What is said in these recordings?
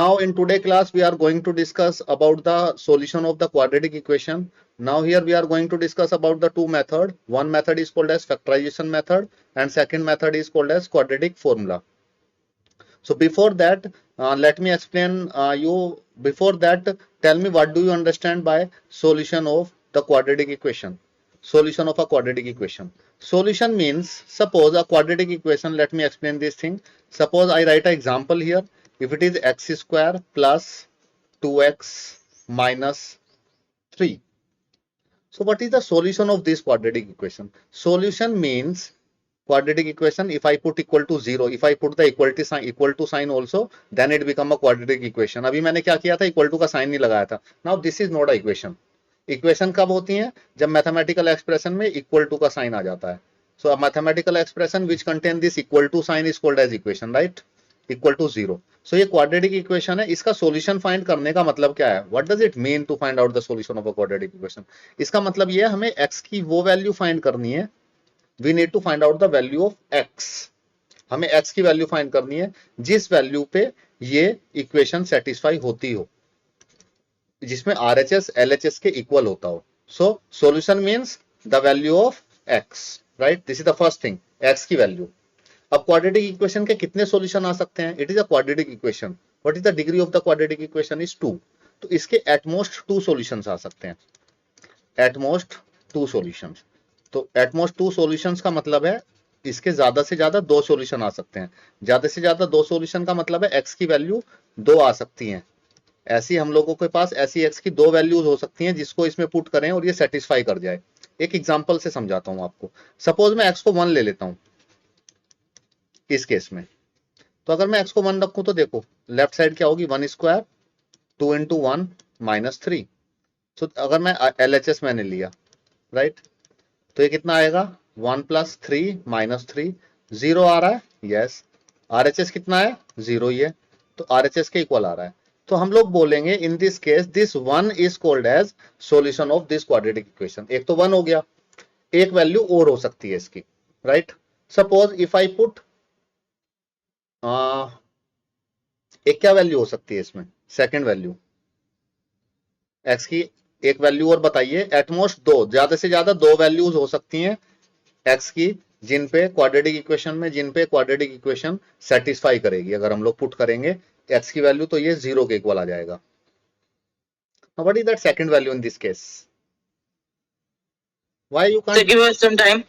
Now in today class we are going to discuss about the solution of the quadratic equation. Now here we are going to discuss about the two method. One method is called as factorization method and second method is called as quadratic formula. So before that, let me explain you. Before that, tell me what do you understand by solution of the quadratic equation? Solution of a quadratic equation. Solution means, suppose a quadratic equation, let me explain this thing. Suppose I write an example here. If it is x square plus 2x minus 3. So what is the solution of this quadratic equation? Solution means quadratic equation, if I put equal to 0, if I put the equal to sign also, then it become a quadratic equation. अभी मैंने क्या किया था, equal to का sign नहीं लगाया था. Now this is not a equation. Equation कब होती है? जब मैथमेटिकल एक्सप्रेशन में इक्वल टू का साइन आ जाता है. So a mathematical expression which contain this equal to sign is called as equation, right? Equal to 0. So ये क्वाड्रेटिक इक्वेशन है. इसका सॉल्यूशन फाइंड करने का मतलब क्या है? What does it mean to find out the solution of a quadratic equation? इसका मतलब ये है हमें x की वो वैल्यू फाइंड करनी है. We need to find out the value of x. हमें x की वैल्यू फाइंड करनी है जिस वैल्यू पे ये इक्वेशन सेटिस्फाई होती हो, जिसमें RHS LHS के इक्वल होता हो. So solution means the value of x, right? This is the first thing, x की वैल्यू. अब क्वाड्रेटिक इक्वेशन के कितने सॉल्यूशन आ सकते हैं? It is a quadratic equation. What is the degree of the quadratic equation? Is 2. तो इसके at most 2 solutions आ सकते हैं. At most 2 solutions. तो एटमोस्ट 2 सॉल्यूशंस का मतलब है इसके ज्यादा से ज्यादा 2 सॉल्यूशन आ सकते हैं. ज्यादा से ज्यादा 2 सॉल्यूशन का मतलब है x की वैल्यू 2 आ सकती हैं. ऐसी हम लोगों के पास ऐसी x की 2 वैल्यूज हो सकती हैं जिसको इसमें पुट करें और ये सेटिस्फाई कर जाए. एक एग्जांपल से समझाता हूं आपको. सपोज मैं x को 1 ले लेता हूं इस केस में. तो अगर मैं x को 1 रखूं तो देखो लेफ्ट साइड क्या होगी? 1 स्क्वायर 2 इंटू 1 माइनस 3. तो अगर मैं LHS मैंने लिया, राइट, तो ये कितना आएगा? 1 प्लस 3 माइनस 3. 0 आ रहा है? यस. RHS कितना है? 0 ही है. तो RHS के इक्वल आ रहा है. तो हम लोग बोलेंगे in this case this 1 is called as solution of this quadratic equation. एक तो 1 हो गया, एक वैल्यू और हो सकती है इसकी, right? Suppose if I put एक क्या वैल्यू हो सकती है इसमें? सेकंड वैल्यू x की एक वैल्यू और बताइए. एटमोस्ट 2, ज्यादा से ज्यादा 2 वैल्यूज हो सकती हैं x की जिन पे क्वाड्रेटिक इक्वेशन सेटिस्फाई करेगी. अगर हम लोग पुट करेंगे x की वैल्यू तो ये 0 के इक्वल आ जाएगा. What is that second value in this case? Why you can't give us some time?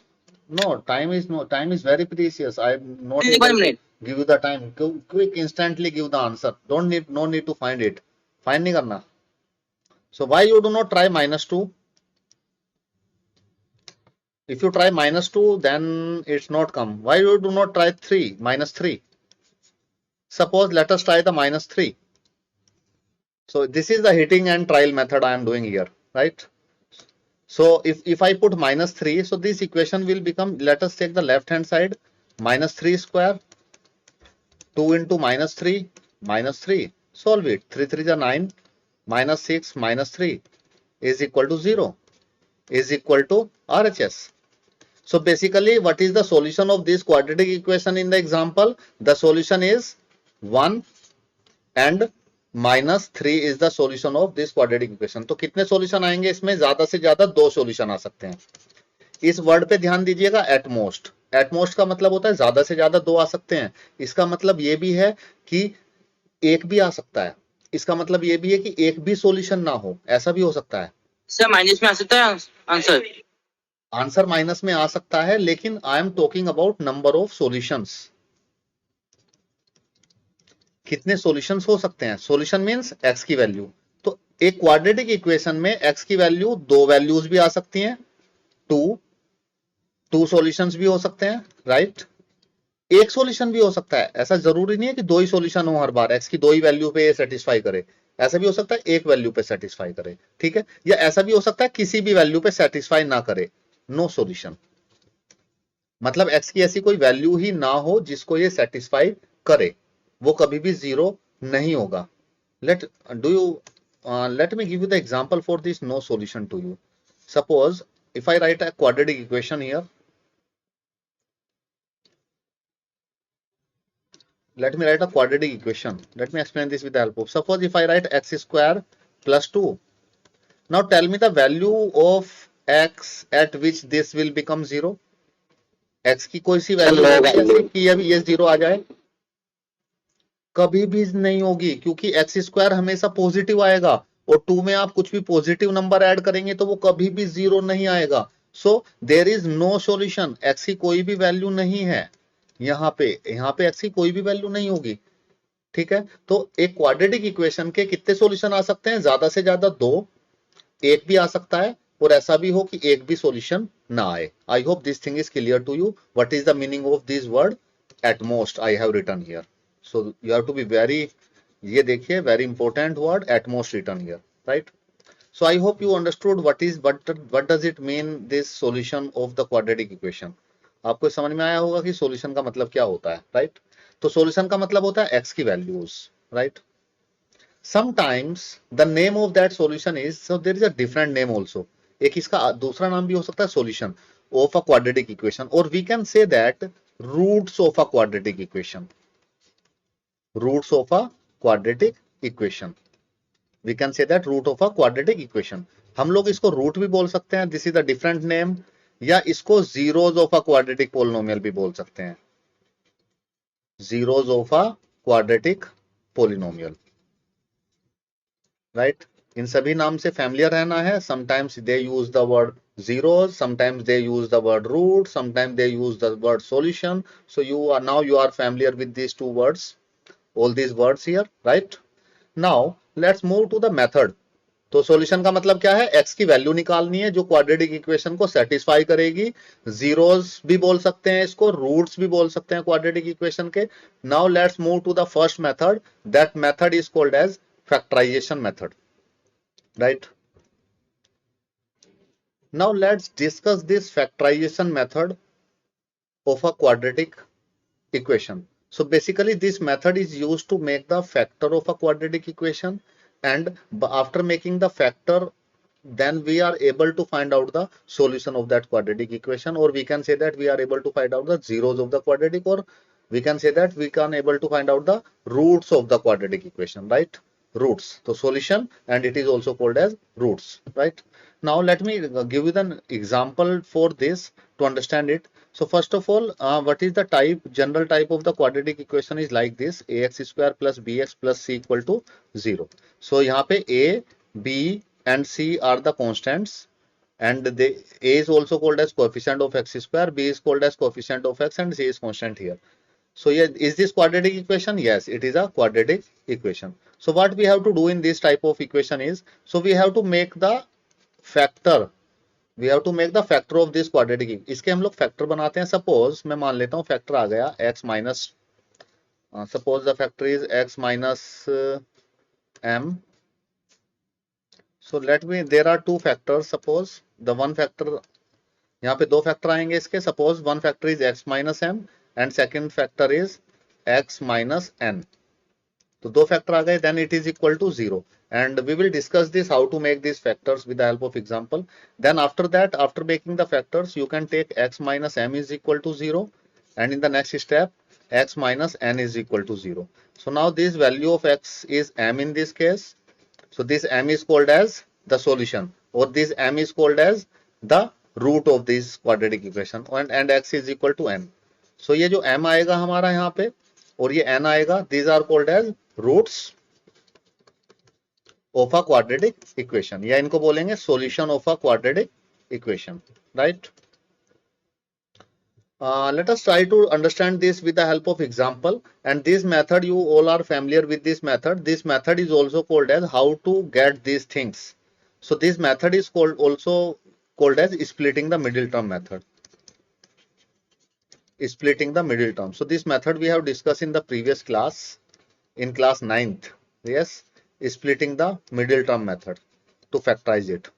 No, time is very precious. I'm not able 1 to minute. give you the time. Quick, instantly give the answer. No need to find it. Find नहीं करना. So why you do not try -2? If you try -2, then it's not come. Why you do not try 3, -3? Suppose let us try the -3. So this is the hitting and trial method I am doing here, right? So if I put -3, so this equation will become, let us take the left hand side, -3 square, 2 into -3, solve it. 3 3 is 9, -6 -3 is equal to 0, is equal to RHS. So basically what is the solution of this quadratic equation in the example? The solution is 1 and -3 is the solution of this quadratic equation. तो कितने solution आएंगे इसमें? ज्यादा से ज्यादा 2 solution आ सकते हैं. इस वर्ड पे ध्यान दीजिएगा, एटमोस्ट. एटमोस्ट का मतलब होता है ज्यादा से ज्यादा 2 आ सकते हैं. इसका मतलब ये भी है कि एक भी आ सकता है. इसका मतलब ये भी है कि एक भी सॉल्यूशन ना हो, ऐसा भी हो सकता है. सर माइनस में आ सकता है आंसर? आंसर माइनस में आ सकता है, लेकिन I am talking about number of solutions. कितने सॉल्यूशंस हो सकते हैं? सॉल्यूशन मींस x की वैल्यू. तो एक क्वाड्रेटिक इक्वेशन में x की वैल्यू 2 वैल्यूज भी आ सकती हैं. 2 सॉल्यूशंस भी हो सकते हैं, राइट? एक सॉल्यूशन भी हो सकता है. ऐसा जरूरी नहीं है कि 2 ही सॉल्यूशन हो हर बार, x की 2 ही वैल्यू पे सेटिस्फाई करे. ऐसा भी हो सकता है एक वैल्यू पे सेटिस्फाई करे, ठीक है? या ऐसा भी हो सकता है किसी भी वैल्यू पे सेटिस्फाई ना करे. नो सॉल्यूशन मतलब x की ऐसी कोई वैल्यू ही ना हो जिसको ये सेटिस्फाई करे, वो कभी भी 0 नहीं होगा. let me give you the example for this no solution to you. Suppose if I write a quadratic equation here, let me write a quadratic equation. Let me explain this with the help of, suppose if I write x square plus 2. Now tell me the value of x at which this will become 0. x की कोई सी value होगी कि अभी ये 0 आ जाए? कभी भी नहीं होगी, क्योंकि एक्स स्क्वायर हमेशा पॉजिटिव आएगा और 2 में आप कुछ भी पॉजिटिव नंबर ऐड करेंगे तो वो कभी भी 0 नहीं आएगा. So there is no solution. X की कोई भी वैल्यू नहीं है यहाँ पे एक्स की कोई भी वैल्यू नहीं होगी. ठीक है, तो एक क्वाड्रेटिक इक्वेशन के कितने सॉल्यूशन आ सकते हैं? ज्यादा से ज्यादा 2, एक भी आ सकता है और ऐसा भी हो कि एक भी सॉल्यूशन ना आए. I hope this thing is clear to you. What is the meaning of this word at most I have written here. So you have to be very, ये देखिए very important word at most written here, right. So I hope you understood what does it mean this solution of the quadratic equation. आपको समझ में आया होगा कि solution का मतलब क्या होता है, राइट. तो सॉल्यूशन का मतलब होता है x की values, right. Sometimes the name of that solution is, so there is a different name also. एक इसका दूसरा नाम भी हो सकता है solution of a quadratic equation, or we can say that roots of a quadratic equation. Roots of a quadratic equation. We can say that root of a quadratic equation. हम लोग इसको रूट भी बोल सकते हैं, this is a different name, या इसको zeros of a quadratic polynomial भी बोल सकते हैं. Zeros of a quadratic polynomial, right. इन सभी नाम से फैमिलियर रहना है. Sometimes they use the word zeros, sometimes they use the word root, sometimes they use the word solution. So you are familiar with these two words, all these words here, right. Now let's move to the method. तो solution का मतलब क्या है? x की value निकालनी है जो quadratic equation को सेटिस्फाई करेगी. जीरोस भी बोल सकते हैं इसको, रूट्स भी बोल सकते हैं क्वाड्रेटिक इक्वेशन के. Now let's move to the first method. That method is called as factorisation method, right. Now let's discuss this factorisation method of a quadratic equation. So basically this method is used to make the factor of a quadratic equation, and after making the factor then we are able to find out the solution of that quadratic equation, or we can say that we are able to find out the zeros of the quadratic, or we can say that we can able to find out the roots of the quadratic equation, right. Roots, so solution, and it is also called as roots, right. Now let me give you an example for this to understand it. So first of all, what is the general type of the quadratic equation is like this: ax square plus bx plus c equal to 0. So यहाँ पे a, b and c are the constants, and a is also called as coefficient of x square, b is called as coefficient of x, and c is constant here. So yeah, is this quadratic equation? Yes, it is a quadratic equation. So what we have to do in this type of equation is, so we have to make the factor. We have to make the factor of this quadratic. इसके हम लोग factor बनाते हैं. Suppose मैं मान लेता हूँ factor आ गया x minus, suppose the factor is x minus m. So let me, there are two factors. Suppose the one factor, यहाँ पे दो factor आएंगे इसके. Suppose one factor is x minus m and second factor is x minus n. तो दो factor आ गए, then it is equal to 0. And we will discuss this how to make these factors with the help of example. Then after that, after making the factors, you can take x minus m is equal to 0, and in the next step x minus n is equal to 0. So now this value of x is m in this case. So this m is called as the solution, or this m is called as the root of this quadratic equation, and x is equal to n. So ये जो m आएगा हमारा यहाँ पे और ये n आएगा, these are called as roots of a quadratic equation, या इनको बोलेंगे solution of a quadratic equation, right. Let us try to understand this with the help of example. And this method, you all are familiar with this method. This method is also called as how to get these things. So this method is also called as splitting the middle term method. Splitting the middle term. So this method we have discussed in the previous class, in class 9th. Yes, splitting the middle term method to factorize it.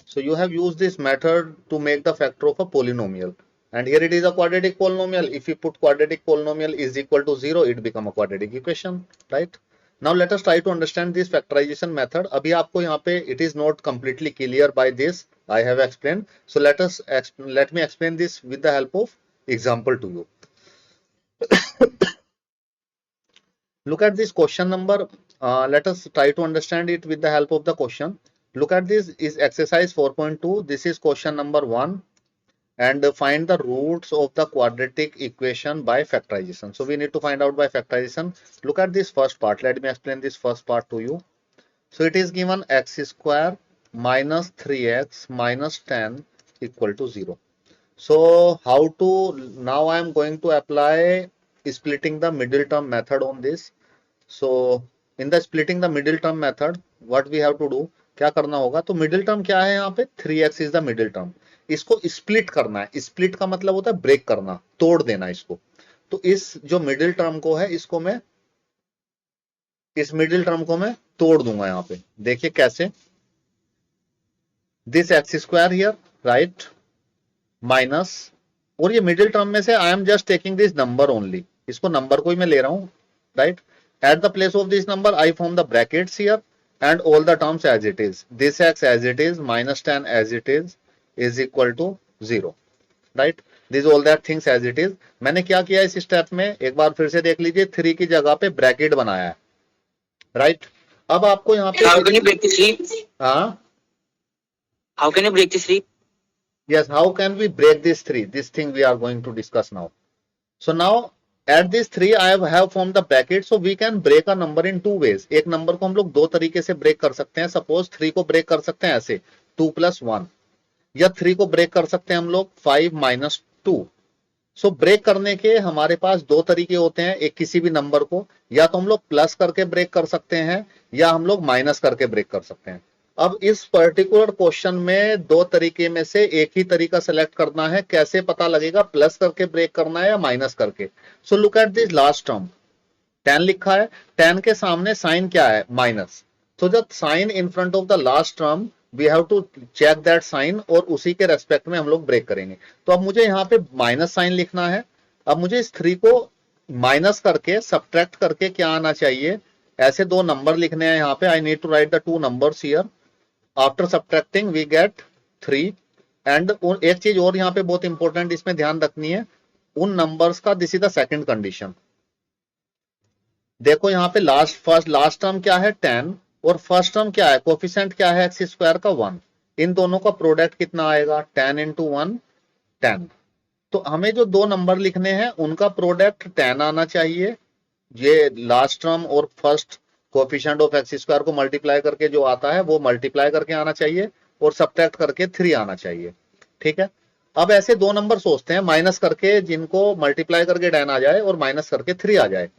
So you have used this method to make the factor of a polynomial, and here it is a quadratic polynomial. If you put quadratic polynomial is equal to 0, it become a quadratic equation, right. Now let us try to understand this factorization method. अभी आपको यहाँ पे it is not completely clear by this I have explained. So let me explain this with the help of example to you. Look at this question number. Let us try to understand it with the help of the question. Look at this is exercise 4.2. This is question number 1. And find the roots of the quadratic equation by factorization. So we need to find out by factorization. Look at this first part. Let me explain this first part to you. So it is given x square minus 3x minus 10 equal to 0. So how to, now I am going to apply splitting the middle term method on this. So in the splitting the middle term method, what we have to do, क्या करना होगा, तो middle term क्या है यहाँ पे, 3x is the middle term, इसको split करना है. स्प्लिट का मतलब होता है ब्रेक करना, तोड़ देना इसको. तो इस जो मिडिल टर्म को है, इसको मैं, इस मिडिल टर्म को मैं तोड़ दूंगा यहाँ पे. देखिए कैसे, this x square here, right, minus, और ये मिडिल टर्म में से I am just taking this number only, इसको नंबर को ही मैं ले रहा हूं, right. At the place of this number, I form the brackets here and all the terms as it is. This x as it is, minus 10 as it is equal to 0. Right? These all that things as it is. मैंने क्या किया इस step में, एक बार फिर से देख लीजिए, 3 की जगह पे ब्रैकेट बनाया है, राइट. अब आपको यहाँ पे How can you break this 3? हाँ, How can you break this 3? yes, how can we break this 3? This thing we are going to discuss now. So now at this 3 I have formed the bracket, so we can break a number in two ways. एक number को हम लोग दो तरीके से break कर सकते हैं. सपोज 3 को ब्रेक कर सकते हैं ऐसे 2 + 1, या 3 को ब्रेक कर सकते हैं हम लोग 5 - 2. सो ब्रेक करने के हमारे पास दो तरीके होते हैं. एक किसी भी नंबर को या तो हम लोग प्लस करके ब्रेक कर सकते हैं, या हम लोग माइनस करके ब्रेक कर सकते हैं. अब इस पर्टिकुलर क्वेश्चन में दो तरीके में से एक ही तरीका सेलेक्ट करना है. कैसे पता लगेगा प्लस करके ब्रेक करना है या माइनस करके? So look at this last term, 10 लिखा है, 10 के सामने साइन क्या है, minus. So the sign in front of the last term, we have to check that sign, और उसी के रेस्पेक्ट में हम लोग ब्रेक करेंगे. तो अब मुझे यहाँ पे माइनस साइन लिखना है. अब मुझे इस 3 को माइनस करके सब्ट्रैक्ट करके क्या आना चाहिए, ऐसे दो नंबर लिखने हैं यहाँ पे. I need to write the two numbers here. After subtracting we get 3. And एक चीज और यहाँ पे बहुत इंपॉर्टेंट इसमें ध्यान रखनी है, उन नंबर्स का, this is the second condition. देखो यहाँ पे लास्ट टर्म क्या है 10, और फर्स्ट टर्म क्या है, कोफिशिएंट क्या है एक्स स्क्वायर का 1. इन दोनों का प्रोडक्ट कितना आएगा, 10 × 1 10. तो हमें जो दो नंबर लिखने हैं उनका प्रोडक्ट 10 आना चाहिए. ये लास्ट टर्म और first coefficient of x square को मल्टीप्लाई करके जो आता है वो मल्टीप्लाई करके आना चाहिए, और सब्ट्रैक्ट करके 3 आना चाहिए. ठीक है. अब ऐसे दो नंबर सोचते हैं माइनस करके, जिनको मल्टीप्लाई करके 10 आ जाए और माइनस करके 3 आ जाए.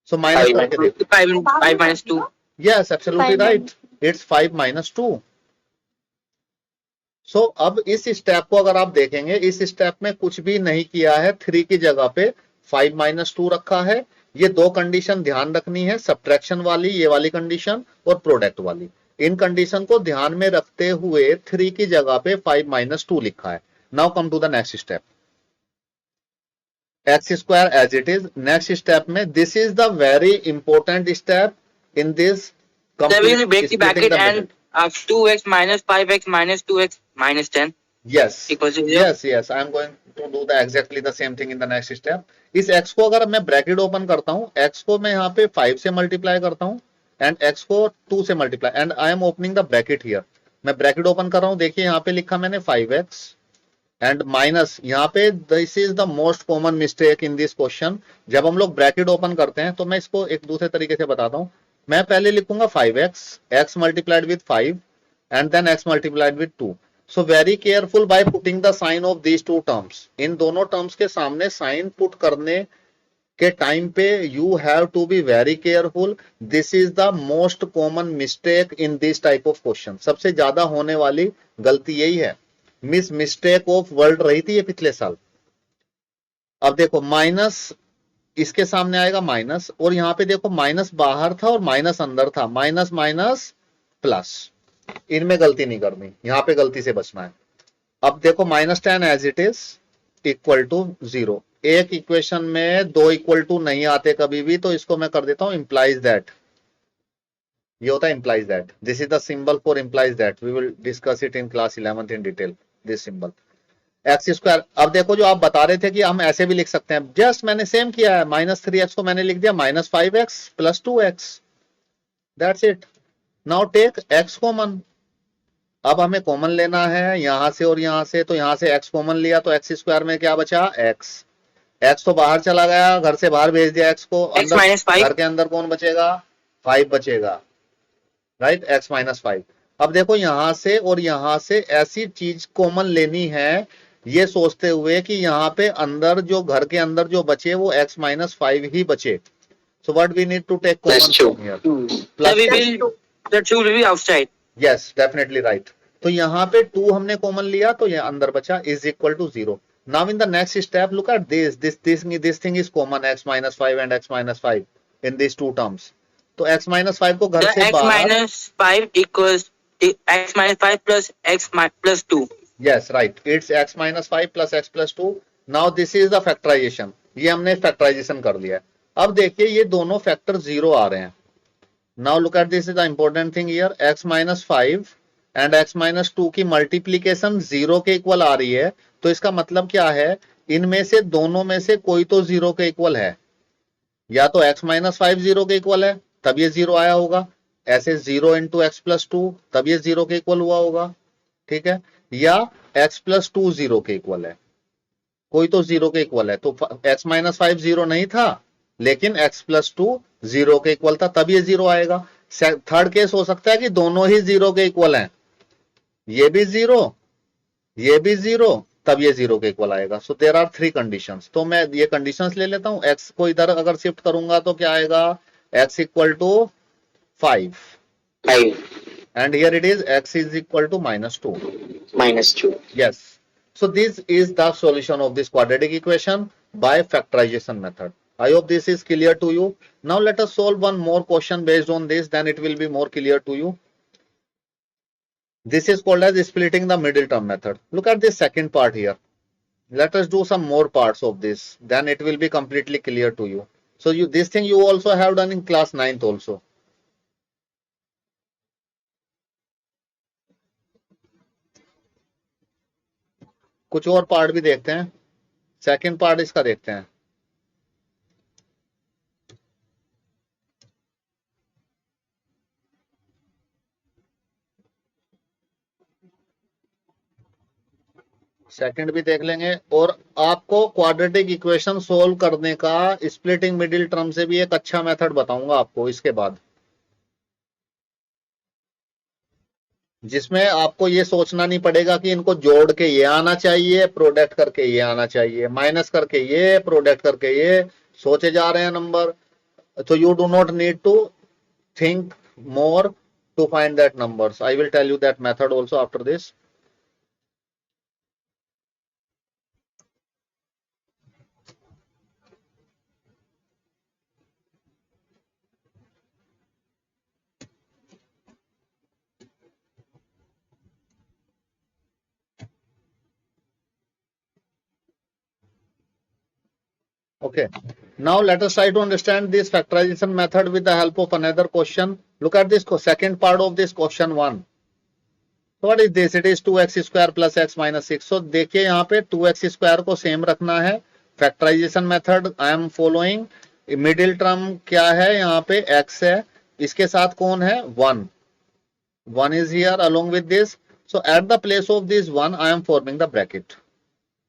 सो माइनस करके देखो. 5 - 2. Yes, absolutely right. It's 5 - 2. So अब इस स्टेप को अगर आप देखेंगे, इस स्टेप में कुछ भी नहीं किया है, 3 की जगह पे 5 - 2 रखा है. ये दो कंडीशन ध्यान रखनी है, सब्ट्रैक्शन वाली, ये वाली कंडीशन, और प्रोडक्ट वाली. इन कंडीशन को ध्यान में रखते हुए 3 की जगह पे 5 - 2 लिखा है. Now come to the next step, x square as it is. Next step में, this is the very important step in this Then we will break the bracket splitting the and middle. 2x minus 5x minus 2x minus 10 Yes, equals to 0. yes, I am going to do the exactly the same thing in the next step. इस x को अगर मैं bracket open करता हूं, x को मैं यहाँ पे 5 से मल्टीप्लाई करता हूं, एंड x को 2 से multiply, and I am opening the bracket here. मैं ब्रैकेट ओपन कर रहा हूं, देखिए यहाँ पे लिखा मैंने 5x एंड माइनस, यहाँ पे this is the most common mistake in this question. जब हम लोग ब्रैकेट ओपन करते हैं, तो मैं इसको एक दूसरे तरीके से बताता हूँ. मैं पहले लिखूंगा 5x, x multiplied with 5 and then x multiplied with 2. So very careful by putting the sign of these two terms. इन दोनों टर्म्स के सामने साइन पुट करने के टाइम पे you have to be very careful. This is the most common mistake in this type of question. सबसे ज्यादा होने वाली गलती यही है. मिस्टेक ऑफ वर्ल्ड रही थी ये पिछले साल. अब देखो माइनस इसके सामने आएगा माइनस, और यहाँ पे देखो माइनस बाहर था और माइनस अंदर था, माइनस माइनस प्लस. इनमें गलती नहीं करनी, यहाँ पे गलती से बचना है. अब देखो -10 as it is equal to 0. एक इक्वेशन में दो इक्वल टू नहीं आते कभी भी, तो इसको मैं कर देता हूं इंप्लाइज दैट. ये होता है implies that. This is the symbol for implies that. We will discuss it in class 11th in detail, this symbol. X square. अब देखो जो आप बता रहे थे कि हम ऐसे भी लिख सकते हैं, जस्ट मैंने सेम किया है, -3x को मैंने लिख दिया -5x + 2x, that's it. Now take x common. अब हमें कॉमन लेना है यहां से और यहां से, तो यहां से x कॉमन लिया तो एक्स स्क्वायर में क्या बचा, x तो बाहर चला गया, घर से बाहर भेज दिया x को, x अंदर minus 5 घर के अंदर कौन बचेगा, 5 बचेगा, राइट, x-5। अब देखो यहां से और यहां से ऐसी चीज कॉमन लेनी है, ये सोचते हुए कि यहाँ पे अंदर जो घर के अंदर जो बचे वो x-5 ही बचे। So what we need to take common from here, so we will the 2 will be outside yes definitely right. तो यहाँ पे 2 हमने कॉमन लिया तो ये अंदर बचा, is equal to 0। Now in the next step look at this thing is common, x-5 and x-5 in this two terms. तो x-5 को घर the से x बाहर, minus 5 equals x minus 5 plus x plus 2 yes right, it's x-5 plus x plus 2। now this is the factorization, ये हमने factorisation कर लिया है। अब देखिए ये दोनों फैक्टर 0 आ रहे हैं। now look at this is the important thing here, x-5 and x-2 की मल्टीप्लीकेशन 0 के इक्वल आ रही है, तो इसका मतलब क्या है, इनमें से दोनों में से कोई तो 0 के इक्वल है, या तो x-5 0 के इक्वल है तब ये 0 आया होगा, ऐसे 0 इंटू एक्स प्लस 2 तब ये 0 के इक्वल हुआ होगा, ठीक है, या x+2 0 के इक्वल है, कोई तो 0 के इक्वल है। तो x-5 0 नहीं था लेकिन x+2 0 के इक्वल था, तब ये 0 आएगा। थर्ड केस हो सकता है कि दोनों ही 0 के इक्वल हैं, ये भी 0 ये भी 0, तब ये 0 के इक्वल आएगा। So there are 3 conditions. तो मैं ये कंडीशंस ले लेता हूं, x को इधर अगर शिफ्ट करूंगा तो क्या आएगा, x = 5 and here it is x is equal to -2. Yes. So this is the solution of this quadratic equation by factorization method. I hope this is clear to you. Now let us solve one more question based on this, then it will be more clear to you. This is called as splitting the middle term method. Look at this second part here. Let us do some more parts of this, then it will be completely clear to you. So this thing you also have done in class 9th also. कुछ और part भी देखते हैं, second part इसका देखते हैं। Second भी देख लेंगे, और आपको क्वाड्रेटिक इक्वेशन सोल्व करने का स्प्लिटिंग मिडिल टर्म से भी एक अच्छा मेथड बताऊंगा आपको इसके बाद, जिसमें आपको ये सोचना नहीं पड़ेगा कि इनको जोड़ के ये आना चाहिए, प्रोडक्ट करके ये आना चाहिए, माइनस करके ये, प्रोडक्ट करके ये, सोचे जा रहे हैं number. So you do not need to think more to find that numbers. I will tell you that method also after this. Okay. Now let us try to understand this factorization method with the help of another question. Look at this second part of this question 1. So what is this? It is 2x square plus x minus 6. So देखिए यहाँ पे 2x square को same रखना है, factorisation method I am following. Middle term क्या है, यहाँ पे x है, इसके साथ कौन है, 1 is here along with this. So at the place of this 1 I am forming the bracket.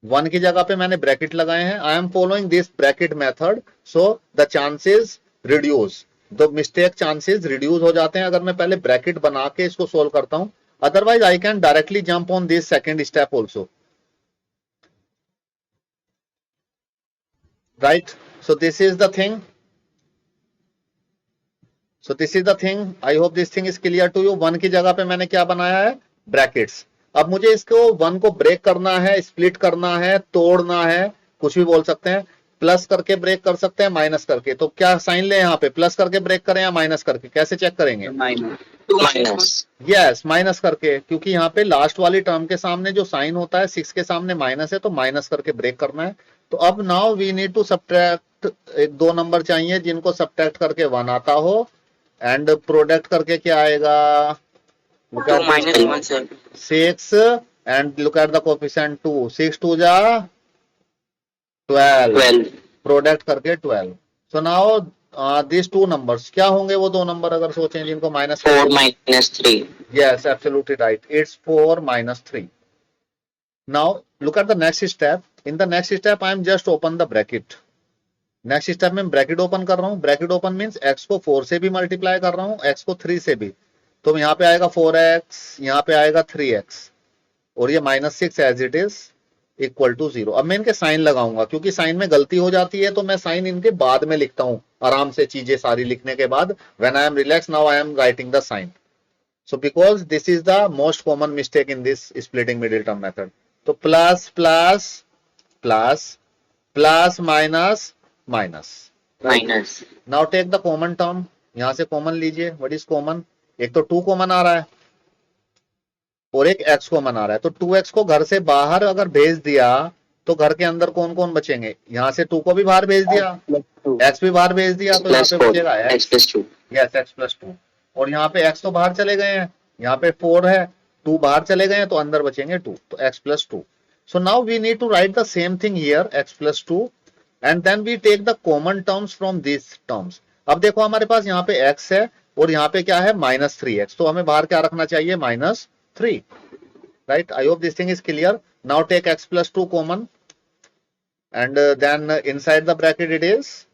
1 की जगह पे मैंने ब्रैकेट लगाए हैं, आई am following this bracket method, so the chances reduce, the mistake chances reduce हो जाते हैं अगर मैं पहले ब्रैकेट बना के इसको सोल्व करता हूं, otherwise I can directly jump on this second step also, right. So this is the thing, I hope this thing is clear to you. 1 की जगह पे मैंने क्या बनाया है, ब्रैकेट्स। अब मुझे इसको 1 को ब्रेक करना है, स्प्लिट करना है, तोड़ना है, कुछ भी बोल सकते हैं, प्लस करके ब्रेक कर सकते हैं, माइनस करके। तो क्या साइन ले यहाँ पे, प्लस करके ब्रेक करें या माइनस करके, कैसे चेक करेंगे, यस माइनस करके, क्योंकि यहाँ पे लास्ट वाली टर्म के सामने जो साइन होता है 6 के सामने माइनस है, तो माइनस करके ब्रेक करना है। तो अब now we need to subtract, एक 2 नंबर चाहिए जिनको सब्ट्रैक्ट करके 1 आता हो, एंड प्रोडक्ट करके क्या आएगा, 6 and look at the coefficient 2, 6 2 जा 12, 12. प्रोडक्ट करके 12. So now these two numbers क्या होंगे वो दो नंबर अगर सोचें जिनको minus 4 minus 3. yes absolutely right, it's 4 minus 3. now look at the next step. in the next step I am just open the bracket. Next step में bracket open कर रहा हूं. ब्रैकेट ओपन मींस x को 4 से भी multiply कर रहा हूं, x को 3 से भी. तो यहाँ पे आएगा 4x, यहाँ पे आएगा 3x और ये -6 as it is equal to 0. अब मैं इनके साइन लगाऊंगा क्योंकि साइन में गलती हो जाती है तो मैं साइन इनके बाद में लिखता हूं आराम से, चीजें सारी लिखने के बाद. When I am relax now I am writing the sign. So because this is the most common mistake in this splitting middle term method. तो plus plus plus plus minus minus. Now take the common term. यहां से common लीजिए. What is common? एक तो 2 common आ रहा है और एक x कॉमन आ रहा है. तो 2x को घर से बाहर अगर भेज दिया तो घर के अंदर कौन कौन बचेंगे? यहां से 2 को भी बाहर भेज दिया, x भी बाहर भेज दिया, तो यहाँ पे बचेगा x plus 2. Yes x plus 2. और यहाँ पे x तो बाहर चले गए हैं, यहाँ पे 4 है, 2 बाहर चले गए हैं तो अंदर बचेंगे 2, तो x plus 2. So now we need to write the same thing here, x plus 2, and then we take the common terms from this terms. अब देखो हमारे पास यहाँ पे x है और यहाँ पे क्या है -3x, तो हमें बाहर क्या रखना चाहिए? -3. right, I hope this thing is clear. Now take x plus 2 common and then inside the bracket it is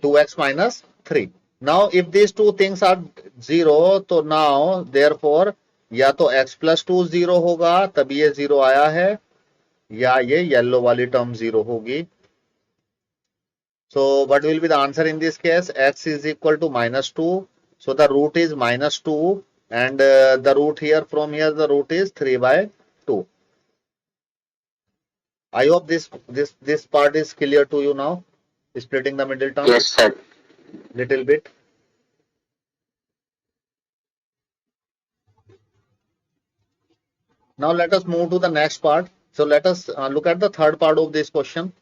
2x minus 3. now if these two things are 0 तो now therefore या तो x plus 2 0 होगा तभी ये 0 आया है, या ये येलो वाली टर्म 0 होगी. so what will be the answer in this case? x is equal to -2, so the root is -2 and the root here from here the root is 3/2. I hope this part is clear to you now, splitting the middle term. Yes sir. Little bit. Now let us move to the next part. So let us look at the third part of this question.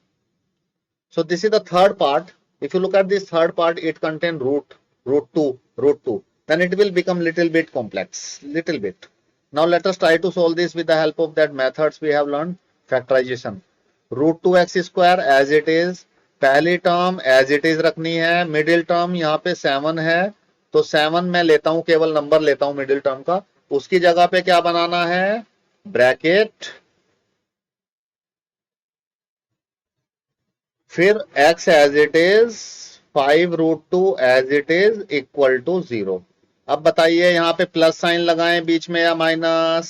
So this is the third part. If you look at this third part, it contains root 2. Then it will become little bit complex, little bit. Now let us try to solve this with the help of that methods we have learned. Factorization. Root 2x square as it is. पहली term as it is रखनी है. Middle term यहाँ पे 7 है तो 7 मैं लेता हूं, केवल नंबर लेता हूं मिडिल टर्म का. उसकी जगह पे क्या बनाना है? ब्रैकेट, फिर x as it is, 5 root 2 as it is equal to 0. अब बताइए यहाँ पे प्लस साइन लगाएं बीच में या माइनस?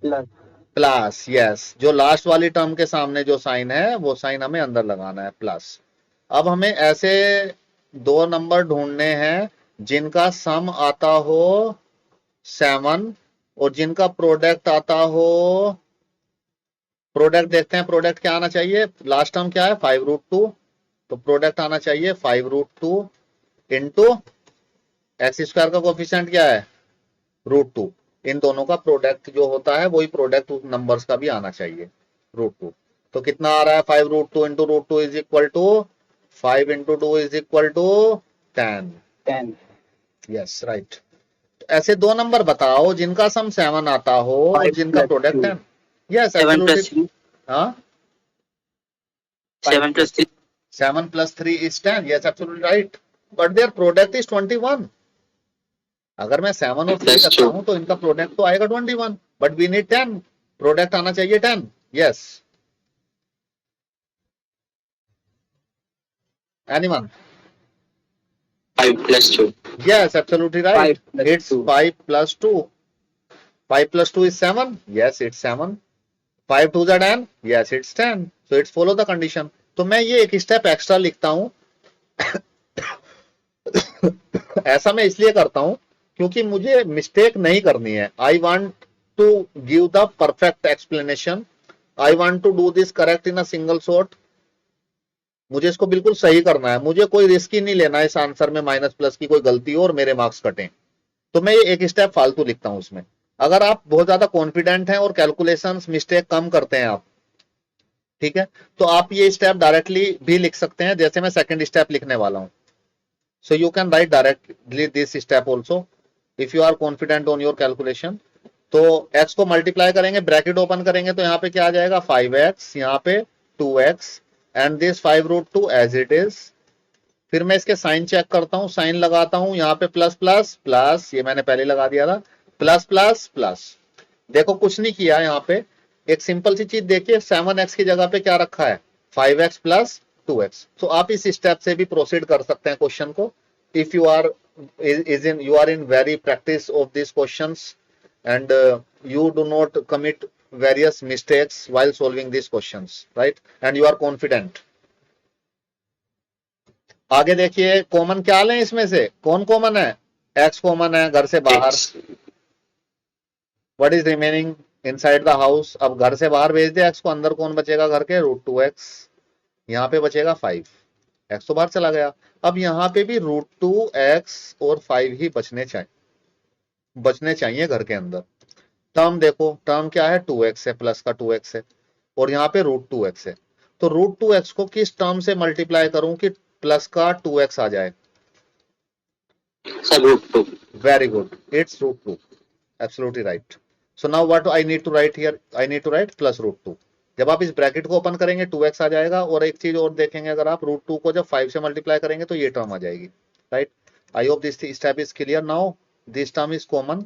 प्लस. यस, जो लास्ट वाली टर्म के सामने जो साइन है वो साइन हमें अंदर लगाना है, प्लस. अब हमें ऐसे दो नंबर ढूंढने हैं जिनका सम आता हो 7 और जिनका प्रोडक्ट आता हो, प्रोडक्ट देखते हैं प्रोडक्ट क्या आना चाहिए. लास्ट टर्म क्या है? 5 root 2, तो प्रोडक्ट आना चाहिए 5 root 2 इंटू एक्स स्क्वायर का कोफिशिएंट क्या है? √2. इन दोनों का प्रोडक्ट जो होता है वही प्रोडक्ट नंबर्स का भी आना चाहिए, √2. तो कितना आ रहा है? 5 root 2 into √2 is equal to 5 into 2 is equal to 10. Yes right. ऐसे दो नंबर बताओ जिनका सम 7 आता हो और जिनका प्रोडक्ट 10. Yes, 7 plus 3. हाँ, 7 plus 3. 7 plus 3 is 10. Yes, absolutely right. But their product is 21. अगर मैं 7 और 3 करता हूं तो इनका प्रोडक्ट तो आएगा 21, बट वी नीड 10. प्रोडक्ट आना चाहिए 10. Yes. Anyone? 5 plus 2. Yes, absolutely right. It's 5 plus 2. 5 plus 2 is 7. Yes, it's 7. 5 2s are 10. Yes, it's 10. So it's follow the condition. तो मैं ये एक स्टेप एक्स्ट्रा लिखता हूं. ऐसा मैं इसलिए करता हूं क्योंकि मुझे मिस्टेक नहीं करनी है. I want to give the perfect explanation. I want to do this correct in a single shot. मुझे इसको बिल्कुल सही करना है. मुझे कोई रिस्क ही नहीं लेना इस आंसर में माइनस प्लस की कोई गलती हो और मेरे मार्क्स कटें. तो मैं ये एक स्टेप फालतू लिखता हूं उसमें. अगर आप बहुत ज्यादा कॉन्फिडेंट हैं और कैलकुलेशंस मिस्टेक कम करते हैं आप, ठीक है, तो आप ये स्टेप डायरेक्टली भी लिख सकते हैं जैसे मैं सेकंड स्टेप लिखने वाला हूं. So you can write directly this step also if you are confident on your calculation. तो x को मल्टीप्लाई करेंगे, ब्रैकेट ओपन करेंगे तो यहाँ पे क्या आ जाएगा 5x, यहाँ पे 2x and this 5 root 2 as it is. फिर मैं इसके साइन चेक करता हूं, साइन लगाता हूं, यहाँ पे प्लस प्लस प्लस, ये मैंने पहले लगा दिया था, प्लस प्लस प्लस. देखो कुछ नहीं किया यहाँ पे, एक सिंपल सी चीज देखिए, 7x की जगह पे क्या रखा है 5x प्लस 2x. तो आप इस स्टेप से भी प्रोसीड कर सकते हैं क्वेश्चन को, if you are in very practice of this questions and you do not commit various mistakes while solving these questions, right? And you are confident. आगे देखिए कॉमन क्या लें इसमें से, कौन कॉमन है, x कॉमन है घर से बाहर. What is remaining inside the house. अब घर से बाहर भेज दे x को, अंदर कौन बचेगा घर के, रूट 2x. यहाँ पे बचेगा 5, x तो बाहर चला गया. अब यहाँ पे भी रूट 2x और 5 ही बचने चाहिए घर के अंदर. टर्म देखो, टर्म क्या है 2x है, प्लस का 2x है, और यहाँ पे रूट 2x है. तो रूट 2x को किस टर्म से मल्टीप्लाई करूं कि प्लस का 2x आ जाए, root 2. Very good, it's root 2, absolutely right. So now what I need to write here, I need to write plus root 2. जब आप इस ब्रैकेट को ओपन करेंगे 2x आ जाएगा, और एक चीज और देखेंगे, अगर आप रूट 2 को जब 5 से मल्टीप्लाई करेंगे तो ये टर्म आ जाएगी, right. I hope this step is clear. Now this term is common,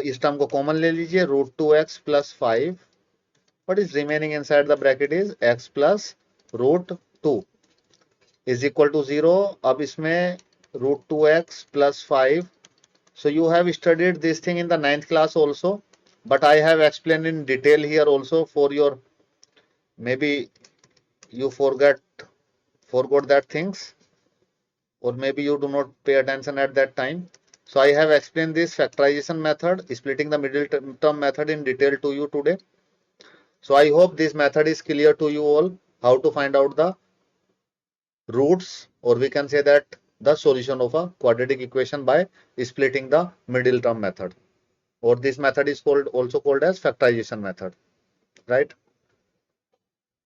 इस टर्म को कॉमन ले लीजिए, root 2x plus 5. What is remaining inside the bracket is x plus root 2 is equal to 0. अब इसमें root 2x plus 5. So you have studied this thing in the 9th class also, but I have explained in detail here also for your, maybe you forgot that things, or maybe you do not pay attention at that time. So I have explained this factorization method, splitting the middle term method in detail to you today. So I hope this method is clear to you all, how to find out the roots, or we can say that the solution of a quadratic equation by splitting the middle term method, or this method is also called as factorization method, right?